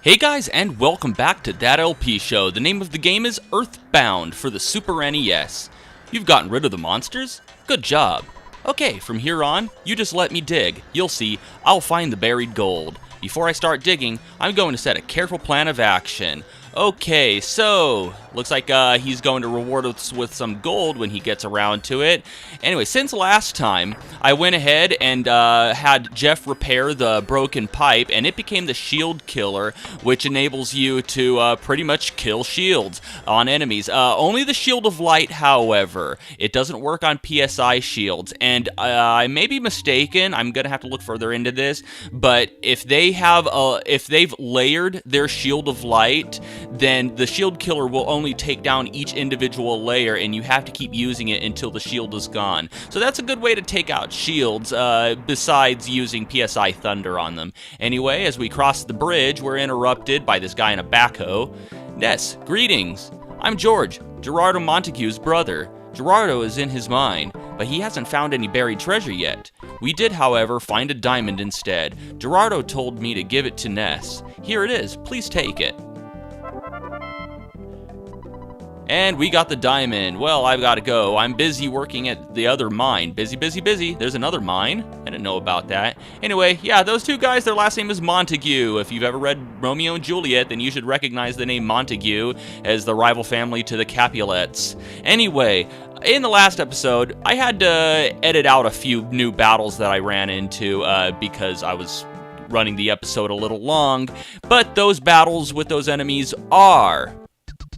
Hey guys, and welcome back to That LP Show. The name of the game is EarthBound for the Super NES. You've gotten rid of the monsters? Good job. Okay, from here on, you just let me dig. You'll see, I'll find the buried gold. Before I start digging, I'm going to set a careful plan of action. Okay, so, looks like he's going to reward us with some gold when he gets around to it. Anyway, since last time, I went ahead and had Jeff repair the broken pipe, and it became the shield killer, which enables you to pretty much kill shields on enemies. Only the shield of light, however. It doesn't work on PSI shields, and I may be mistaken, I'm going to have to look further into this, but if they've layered their shield of light, then the shield killer will only take down each individual layer, and you have to keep using it until the shield is gone. So that's a good way to take out shields, besides using PSI Thunder on them. Anyway, as we cross the bridge, we're interrupted by this guy in a backhoe. Ness, greetings. I'm George, Gerardo Montague's brother. Gerardo is in his mine, but he hasn't found any buried treasure yet. We did, however, find a diamond instead. Gerardo told me to give it to Ness. Here it is, please take it. And we got the diamond. Well, I've got to go. I'm busy working at the other mine. Busy, busy, busy. There's another mine. I didn't know about that. Anyway, yeah, those two guys, their last name is Montague. If you've ever read Romeo and Juliet, then you should recognize the name Montague as the rival family to the Capulets. Anyway, in the last episode, I had to edit out a few new battles that I ran into because I was running the episode a little long. But those battles with those enemies are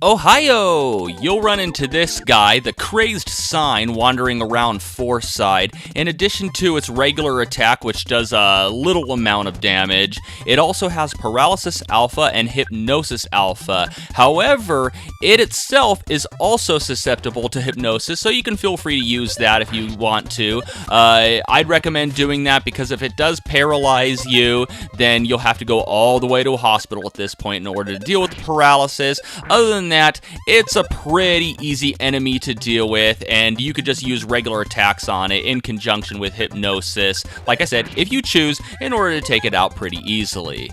Ohio! You'll run into this guy, the Crazed Sign, wandering around Foreside. In addition to its regular attack, which does a little amount of damage, it also has Paralysis Alpha and Hypnosis Alpha. However, it itself is also susceptible to Hypnosis, so you can feel free to use that if you want to. I'd recommend doing that because if it does paralyze you, then you'll have to go all the way to a hospital at this point in order to deal with the paralysis. Other than that, it's a pretty easy enemy to deal with, and you could just use regular attacks on it in conjunction with Hypnosis, like I said, if you choose, in order to take it out pretty easily.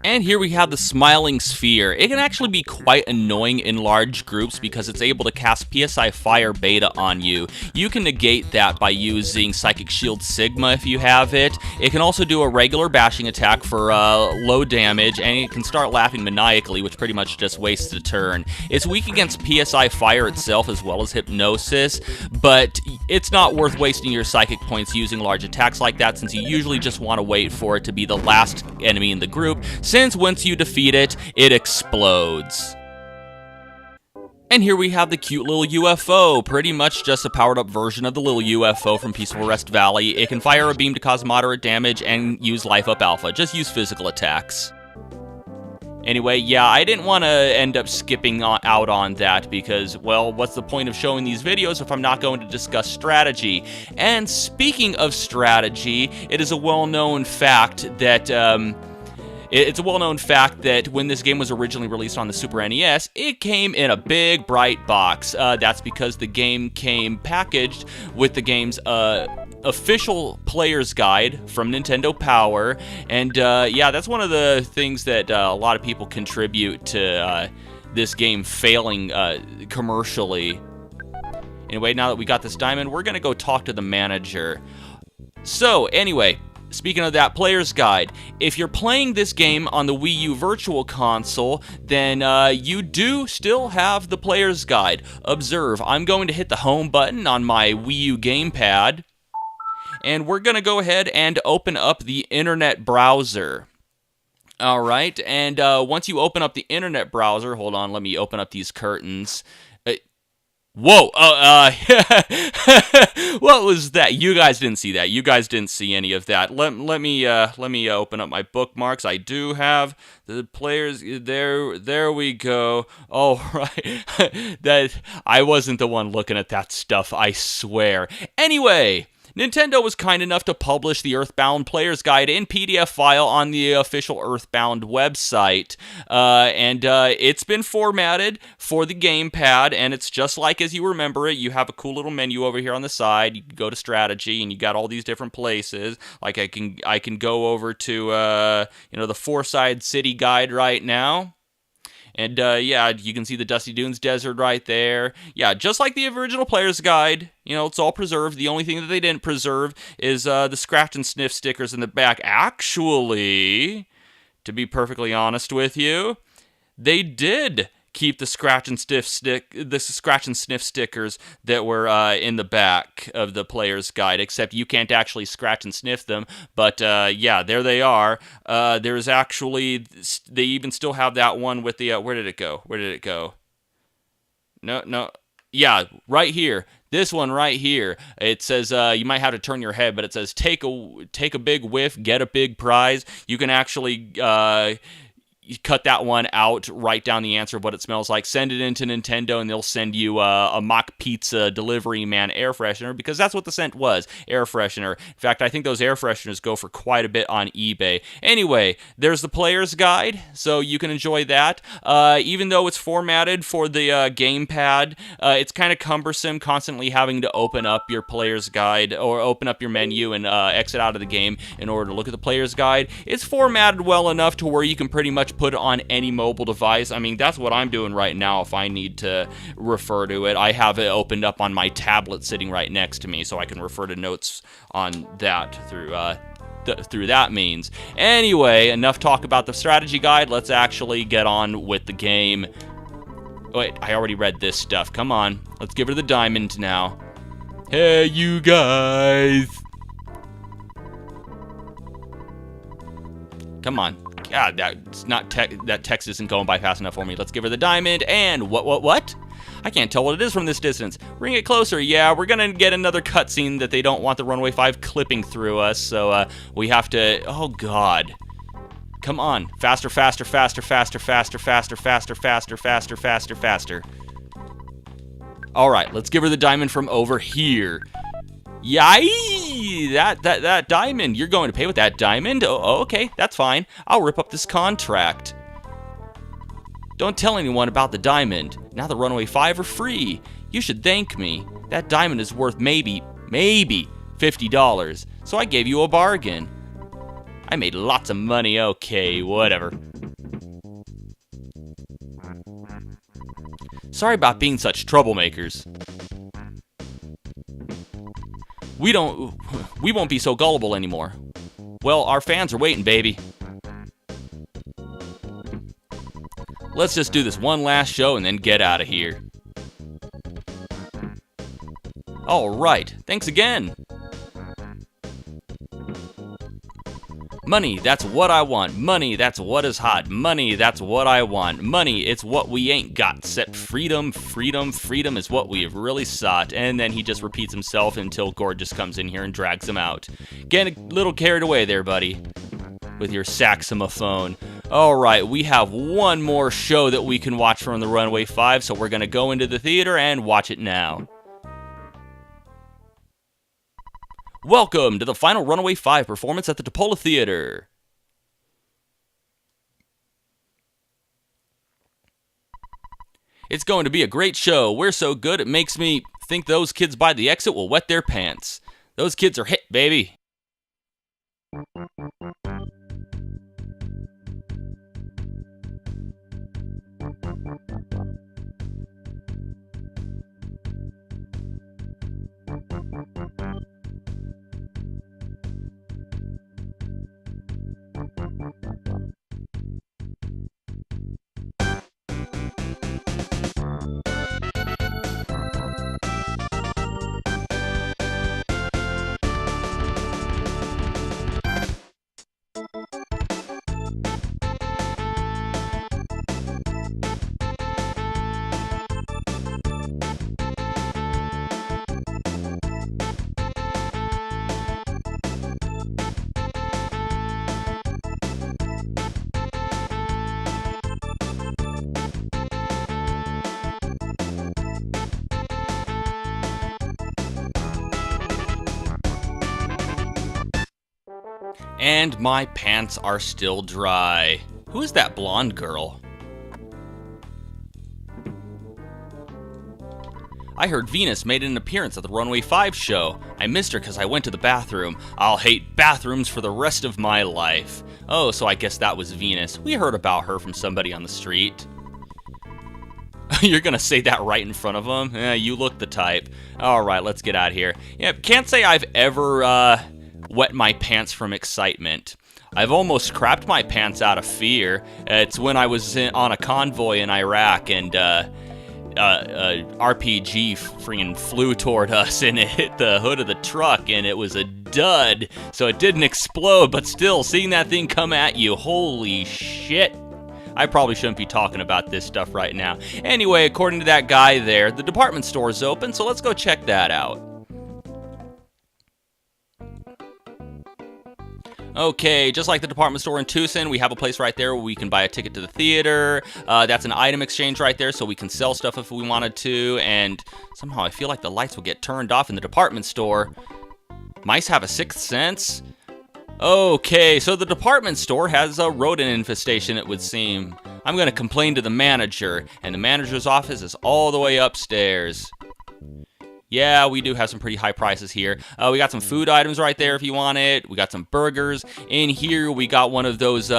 And here we have the Smiling Sphere. It can actually be quite annoying in large groups because it's able to cast PSI Fire Beta on you. You can negate that by using Psychic Shield Sigma if you have it. It can also do a regular bashing attack for low damage, and it can start laughing maniacally, which pretty much just wastes a turn. It's weak against PSI Fire itself as well as Hypnosis, but it's not worth wasting your Psychic points using large attacks like that since you usually just want to wait for it to be the last enemy in the group, since once you defeat it, it explodes. And here we have the cute little UFO, pretty much just a powered up version of the little UFO from Peaceful Rest Valley. It can fire a beam to cause moderate damage and use Life Up Alpha, just use physical attacks. Anyway, yeah, I didn't want to end up skipping out on that because, well, what's the point of showing these videos if I'm not going to discuss strategy? And speaking of strategy, it is a well-known fact that, It's a well-known fact that when this game was originally released on the Super NES, it came in a big, bright box. That's because the game came packaged with the game's official player's guide from Nintendo Power. And yeah, that's one of the things that a lot of people contribute to this game failing commercially. Anyway, now that we got this diamond, we're going to go talk to the manager. So, anyway, speaking of that player's guide, if you're playing this game on the Wii U Virtual Console, then you do still have the player's guide. Observe, I'm going to hit the home button on my Wii U gamepad, and we're going to go ahead and open up the internet browser. Alright, and once you open up the internet browser, hold on, let me open up these curtains. Whoa, what was that? You guys didn't see that. You guys didn't see any of that. Let me open up my bookmarks. I do have the players there we go. All right. That I wasn't the one looking at that stuff, I swear. Anyway, Nintendo was kind enough to publish the EarthBound Player's Guide in PDF file on the official EarthBound website. And it's been formatted for the gamepad, and it's just like as you remember it. You have a cool little menu over here on the side. You can go to strategy, and you got all these different places. Like I can go over to the Four-Side City Guide right now. And yeah, you can see the Dusty Dunes Desert right there. Yeah, just like the original Player's Guide, it's all preserved. The only thing that they didn't preserve is the scratch and sniff stickers in the back. Actually, to be perfectly honest with you, they did keep the scratch and sniff stickers that were in the back of the Player's Guide, except you can't actually scratch and sniff them. But yeah, there they are. There's actually, they even still have that one with the where did it go? No. Yeah, right here. This one right here. It says you might have to turn your head, but it says take a big whiff, get a big prize. You can actually you cut that one out, write down the answer of what it smells like, send it into Nintendo, and they'll send you a mock pizza delivery man air freshener, because that's what the scent was, air freshener. In fact, I think those air fresheners go for quite a bit on eBay. Anyway, there's the Player's Guide, so you can enjoy that. Even though it's formatted for the gamepad, it's kind of cumbersome constantly having to open up your Player's Guide, or open up your menu and exit out of the game in order to look at the Player's Guide. It's formatted well enough to where you can pretty much put it on any mobile device. I mean, that's what I'm doing right now if I need to refer to it. I have it opened up on my tablet sitting right next to me, so I can refer to notes on that through that means. Anyway, enough talk about the strategy guide. Let's actually get on with the game. Wait, I already read this stuff. Come on. Let's give her the diamond now. Hey, you guys. Come on. God, that text isn't going by fast enough for me. Let's give her the diamond, and what? I can't tell what it is from this distance. Bring it closer. Yeah, we're gonna get another cutscene that they don't want the Runaway Five clipping through us, so we have to, oh God. Come on, faster. All right, let's give her the diamond from over here. Yay! That diamond. You're going to pay with that diamond? Oh, okay, that's fine. I'll rip up this contract. Don't tell anyone about the diamond. Now the Runaway Five are free. You should thank me. That diamond is worth maybe $50. So I gave you a bargain. I made lots of money. Okay, whatever. Sorry about being such troublemakers. We won't be so gullible anymore. Well, our fans are waiting, baby. Let's just do this one last show and then get out of here. All right, thanks again. Money, that's what I want. Money, that's what is hot. Money, that's what I want. Money, it's what we ain't got. Set freedom is what we have really sought. And then he just repeats himself until Gorgeous comes in here and drags him out. Getting a little carried away there, buddy, with your saxophone. All right, we have one more show that we can watch from the Runaway Five, so we're going to go into the theater and watch it now. Welcome to the final Runaway Five performance at the Paula Theater. It's going to be a great show. We're so good it makes me think those kids by the exit will wet their pants. Those kids are hit, baby. And my pants are still dry. Who is that blonde girl? I heard Venus made an appearance at the Runaway Five show. I missed her because I went to the bathroom. I'll hate bathrooms for the rest of my life. Oh, so I guess that was Venus. We heard about her from somebody on the street. You're gonna say that right in front of them? You look the type. Alright, let's get out of here. Yeah, can't say I've ever wet my pants from excitement. I've almost crapped my pants out of fear. It's when I was on a convoy in Iraq and RPG freaking flew toward us and it hit the hood of the truck and it was a dud. So it didn't explode, but still, seeing that thing come at you, holy shit. I probably shouldn't be talking about this stuff right now. Anyway, according to that guy there, the department store is open, so let's go check that out. Okay, just like the department store in Tucson, we have a place right there where we can buy a ticket to the theater. That's an item exchange right there, so we can sell stuff if we wanted to. And somehow I feel like the lights will get turned off in the department store. Mice have a sixth sense? Okay, so the department store has a rodent infestation, it would seem. I'm going to complain to the manager, and the manager's office is all the way upstairs. Yeah, we do have some pretty high prices here. We got some food items right there if you want it. We got some burgers. In here, we got one of those,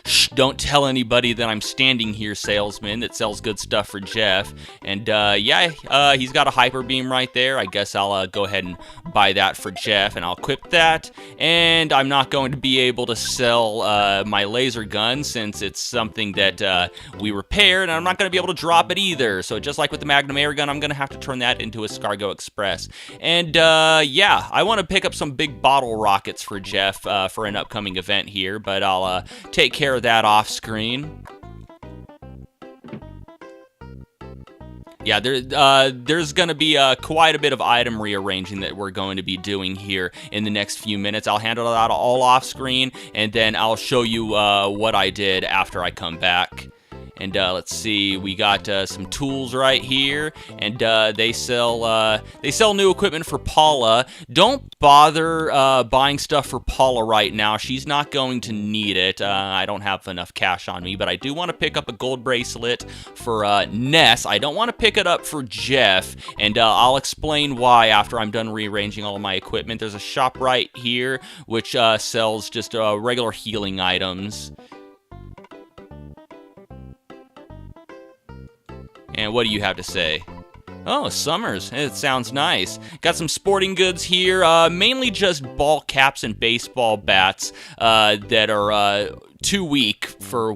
shh, don't tell anybody that I'm standing here salesman that sells good stuff for Jeff. And, yeah, he's got a hyper beam right there. I guess I'll go ahead and buy that for Jeff, and I'll equip that. And I'm not going to be able to sell my laser gun since it's something that we repaired, and I'm not going to be able to drop it either. So just like with the Magnum air gun, I'm going to have to turn that into a Scargo Express. And yeah, I want to pick up some big bottle rockets for Jeff for an upcoming event here, but I'll take care of that off screen. Yeah, there's going to be quite a bit of item rearranging that we're going to be doing here in the next few minutes. I'll handle that all off screen, and then I'll show you what I did after I come back. And let's see, we got some tools right here, and they sell new equipment for Paula. Don't bother buying stuff for Paula right now. She's not going to need it. I don't have enough cash on me, but I do want to pick up a gold bracelet for Ness. I don't want to pick it up for Jeff, and I'll explain why after I'm done rearranging all of my equipment. There's a shop right here which sells just regular healing items. And what do you have to say? Oh, Summers. It sounds nice. Got some sporting goods here, mainly just ball caps and baseball bats that are too weak for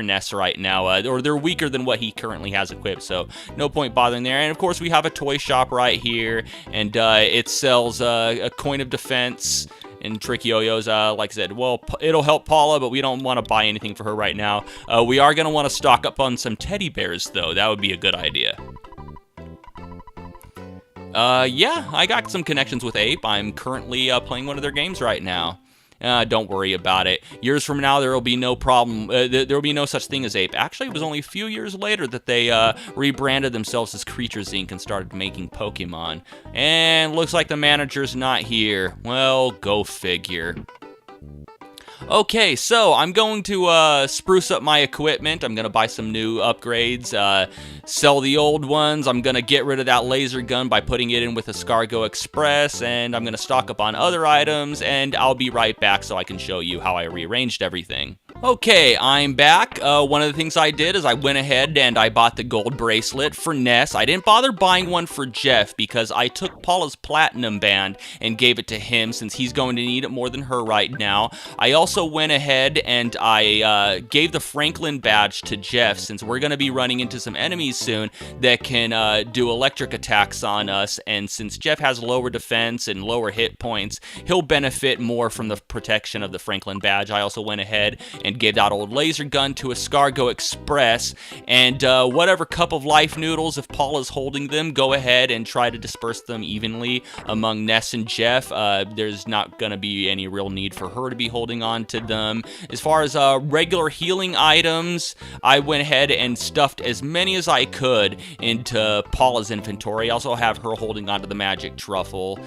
Ness right now, or they're weaker than what he currently has equipped, so no point bothering there. And of course, we have a toy shop right here, and it sells a coin of defense and trick yo-yos, like I said. Well, it'll help Paula, but we don't want to buy anything for her right now. We are going to want to stock up on some teddy bears, though. That would be a good idea. Yeah, I got some connections with Ape. I'm currently playing one of their games right now. Don't worry about it. Years from now, there will be no problem. There will be no such thing as Ape. Actually, it was only a few years later that they rebranded themselves as Creatures Inc. and started making Pokemon. And looks like the manager's not here. Well, go figure. Okay, so I'm going to spruce up my equipment. I'm going to buy some new upgrades, sell the old ones. I'm going to get rid of that laser gun by putting it in with a Scargo Express, and I'm going to stock up on other items, and I'll be right back so I can show you how I rearranged everything. Okay, I'm back. One of the things I did is I went ahead and I bought the gold bracelet for Ness. I didn't bother buying one for Jeff because I took Paula's platinum band and gave it to him since he's going to need it more than her right now. I also went ahead and I gave the Franklin badge to Jeff since we're going to be running into some enemies soon that can do electric attacks on us, and since Jeff has lower defense and lower hit points, he'll benefit more from the protection of the Franklin badge. I also went ahead and and gave that old laser gun to Escargot Express. And whatever cup of life noodles, if Paula's holding them, go ahead and try to disperse them evenly among Ness and Jeff. There's not going to be any real need for her to be holding on to them. As far as regular healing items, I went ahead and stuffed as many as I could into Paula's inventory. I also have her holding onto the magic truffle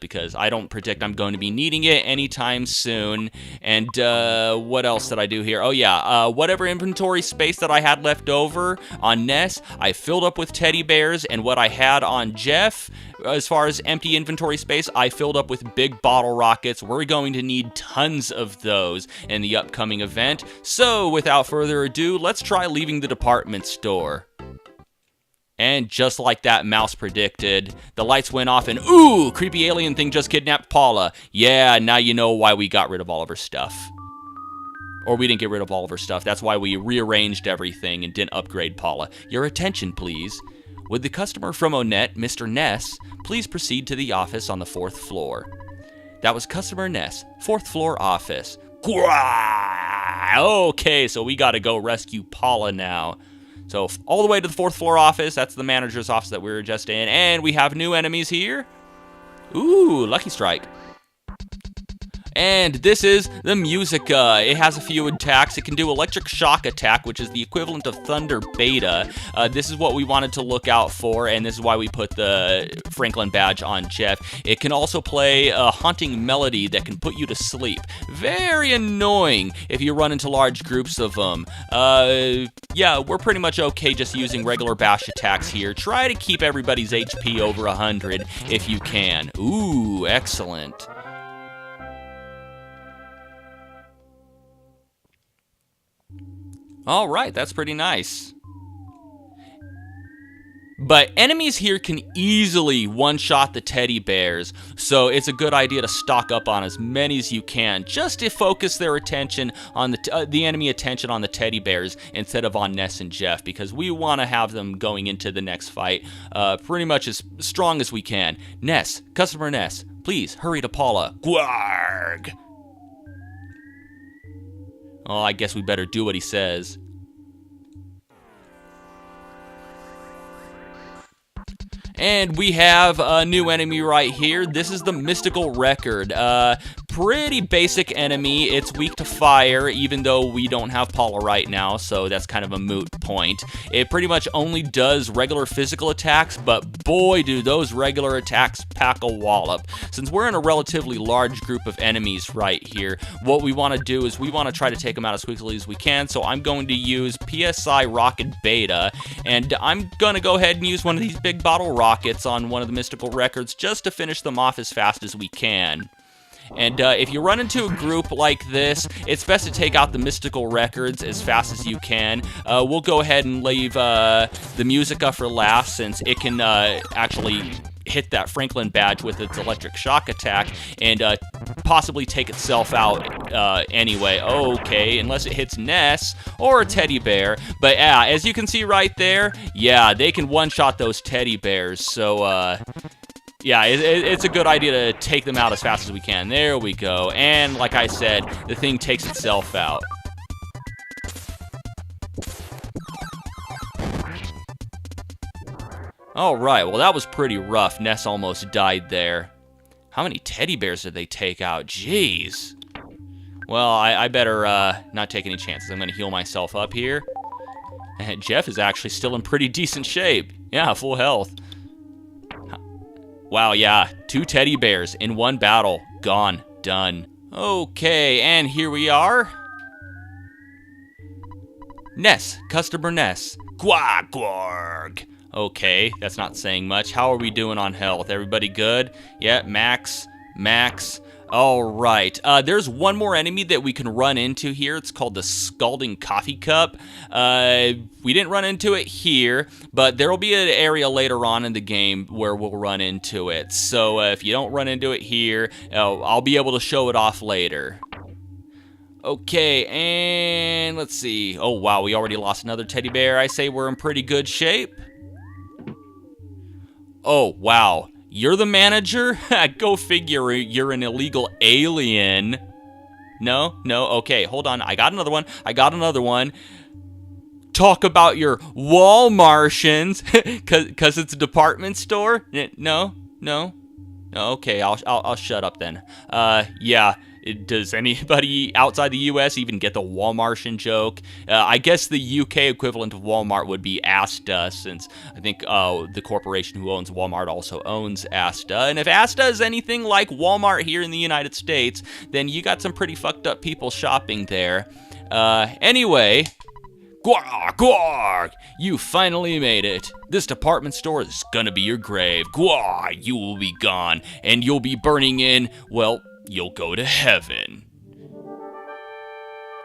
because I don't predict I'm going to be needing it anytime soon. And what else did I do here? Oh yeah, whatever inventory space that I had left over on Ness, I filled up with teddy bears, and what I had on Jeff, as far as empty inventory space, I filled up with big bottle rockets. We're going to need tons of those in the upcoming event. So without further ado, let's try leaving the department store. And just like that mouse predicted, the lights went off and ooh, creepy alien thing just kidnapped Paula. Yeah, now you know why we got rid of all of her stuff. Or we didn't get rid of all of her stuff. That's why we rearranged everything and didn't upgrade Paula. Your attention, please. Would the customer from Onett, Mr. Ness, please proceed to the office on the 4th floor? That was customer Ness, 4th floor office. Okay, so we gotta go rescue Paula now. So all the way to the 4th floor office, that's the manager's office that we were just in, and we have new enemies here. Ooh, Lucky Strike. And this is the Musica. It has a few attacks. It can do Electric Shock Attack, which is the equivalent of Thunder Beta. This is what we wanted to look out for, and this is why we put the Franklin badge on Jeff. It can also play a Haunting Melody that can put you to sleep. Very annoying if you run into large groups of them. Yeah, we're pretty much okay just using regular bash attacks here. Try to keep everybody's HP over 100 if you can. Ooh, excellent. All right, that's pretty nice. But enemies here can easily one-shot the teddy bears, so it's a good idea to stock up on as many as you can, just to focus their attention on the enemy attention on the teddy bears instead of on Ness and Jeff, because we want to have them going into the next fight pretty much as strong as we can. Ness, customer Ness, please hurry to Paula. Gwarg! Oh, I guess we better do what he says. And we have a new enemy right here. This is the Mystical Record. Pretty basic enemy. It's weak to fire, even though we don't have Paula right now, so that's kind of a moot point. It pretty much only does regular physical attacks, but boy, do those regular attacks pack a wallop. Since we're in a relatively large group of enemies right here, what we want to do is we want to try to take them out as quickly as we can, so I'm going to use PSI Rocket Beta, and I'm going to go ahead and use one of these big bottle rockets on one of the Mystical Records just to finish them off as fast as we can. And if you run into a group like this, it's best to take out the Mystical Records as fast as you can. We'll go ahead and leave the Musica for last, since it can actually hit that Franklin badge with its Electric Shock Attack and possibly take itself out anyway. Okay, unless it hits Ness or a teddy bear. But yeah, as you can see right there, yeah, they can one-shot those teddy bears. So yeah, it's a good idea to take them out as fast as we can. There we go. And like I said, the thing takes itself out. Alright, well that was pretty rough. Ness almost died there. How many teddy bears did they take out? Jeez. Well, I better not take any chances. I'm going to heal myself up here. And Jeff is actually still in pretty decent shape. Yeah, full health. Wow, yeah, 2 teddy bears in one battle. Gone. Done. Okay, and here we are. Ness. Customer Ness. Quack-quarg. Okay, that's not saying much. How are we doing on health? Everybody good? Yeah, max. All right. There's one more enemy that we can run into here. It's called the Scalding Coffee Cup. We didn't run into it here, but there will be an area later on in the game where we'll run into it. So if you don't run into it here, I'll be able to show it off later. Okay, and let's see. Oh, wow, we already lost another teddy bear. I say we're in pretty good shape. Oh, wow. You're the manager? Go figure, you're an illegal alien. No? No? Okay, hold on. I got another one. Talk about your Walmartians, cause it's a department store? No? No? Okay, I'll shut up then. Yeah. Does anybody outside the U.S. even get the Walmartian joke? I guess the UK equivalent of Walmart would be Asta, since I think the corporation who owns Walmart also owns Asta. And if Asta is anything like Walmart here in the United States, then you got some pretty fucked up people shopping there. Anyway, Gwarg, Gwarg, you finally made it. This department store is gonna be your grave. Gwarg, you will be gone, and you'll be burning in, well, you'll go to heaven.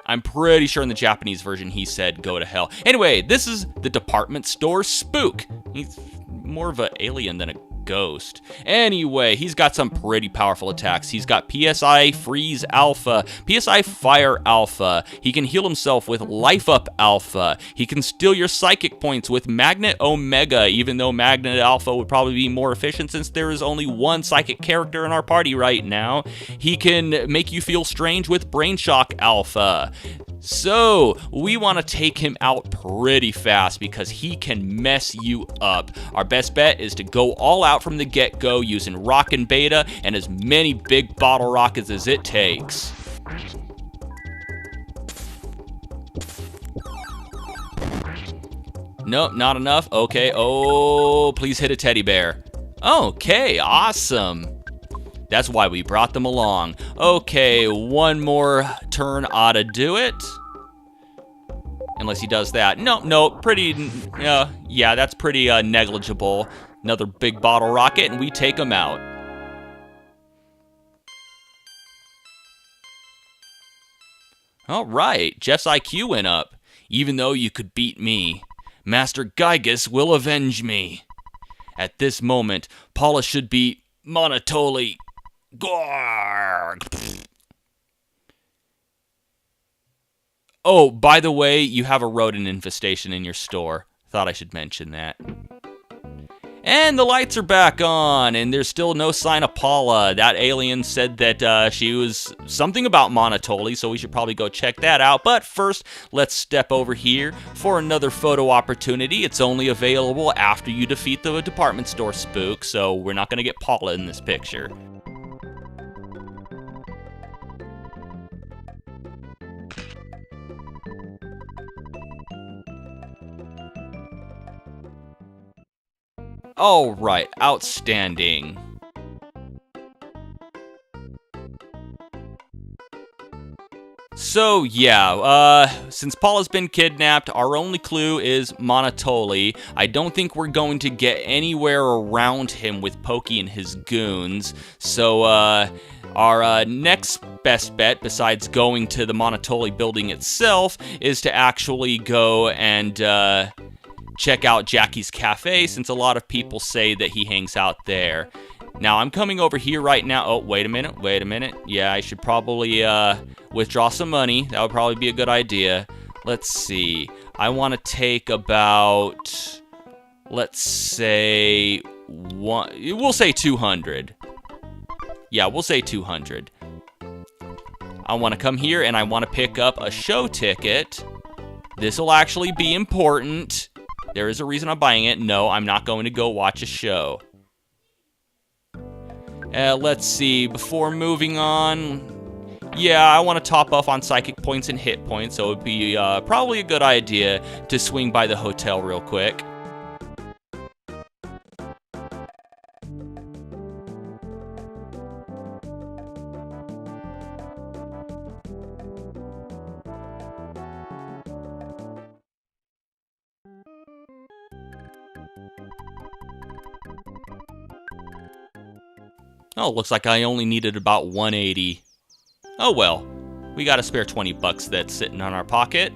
I'm pretty sure in the Japanese version he said go to hell. Anyway, this is the department store spook. He's more of an alien than a ghost. Anyway, he's got some pretty powerful attacks. He's got PSI Freeze Alpha, PSI Fire Alpha. He can heal himself with Life Up Alpha. He can steal your psychic points with Magnet Omega, even though Magnet Alpha would probably be more efficient since there is only one psychic character in our party right now. He can make you feel strange with Brain Shock Alpha. So, we want to take him out pretty fast because he can mess you up. Our best bet is to go all out from the get-go using Rockin' Beta and as many big bottle rockets as it takes. Nope, not enough. Okay, oh, please hit a teddy bear. Okay, awesome. That's why we brought them along. Okay, one more turn ought to do it. Unless he does that. No, pretty, yeah, that's pretty negligible. Another big bottle rocket, and we take him out. All right, Jeff's IQ went up. Even though you could beat me, Master Gygus will avenge me. At this moment, Paula should be Monotoli. Gorg. Oh, by the way, you have a rodent infestation in your store. Thought I should mention that. And the lights are back on, and there's still no sign of Paula. That alien said that she was something about Monotoli, so we should probably go check that out. But first, let's step over here for another photo opportunity. It's only available after you defeat the department store spook, so we're not going to get Paula in this picture. All right, outstanding. So yeah, since Paula's been kidnapped, our only clue is Monotoli. I don't think we're going to get anywhere around him with Pokey and his goons. So our next best bet, besides going to the Monotoli building itself, is to actually go and check out Jackie's Cafe, since a lot of people say that he hangs out there. Now, I'm coming over here right now. Oh, wait a minute. Yeah, I should probably withdraw some money. That would probably be a good idea. Let's see. I want to take about, let's say, we'll say 200. Yeah, we'll say 200. I want to come here and I want to pick up a show ticket. This will actually be important. There is a reason I'm buying it. No, I'm not going to go watch a show. Let's see. Before moving on, yeah, I want to top off on psychic points and hit points, so it would be probably a good idea to swing by the hotel real quick. Oh, looks like I only needed about 180. Oh well, we got a spare 20 bucks that's sitting on our pocket.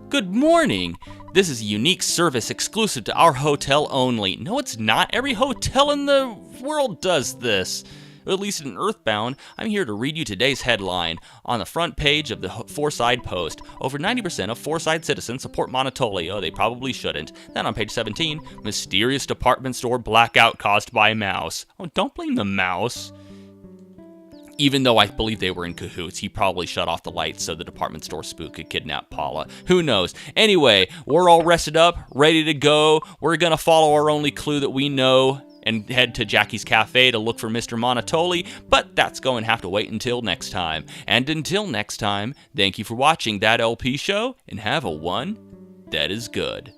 Good morning! This is a unique service exclusive to our hotel only. No, it's not. Every hotel in the world does this. At least in EarthBound, I'm here to read you today's headline. On the front page of the Fourside Post, over 90% of Fourside citizens support Monotoli. Oh, they probably shouldn't. Then on page 17, mysterious department store blackout caused by mouse. Oh, don't blame the mouse. Even though I believe they were in cahoots, he probably shut off the lights so the department store spook could kidnap Paula. Who knows? Anyway, we're all rested up, ready to go. We're gonna follow our only clue that we know and head to Jackie's Cafe to look for Mr. Monotoli, but that's going to have to wait until next time. And until next time, thank you for watching That LP Show, and have a one that is good.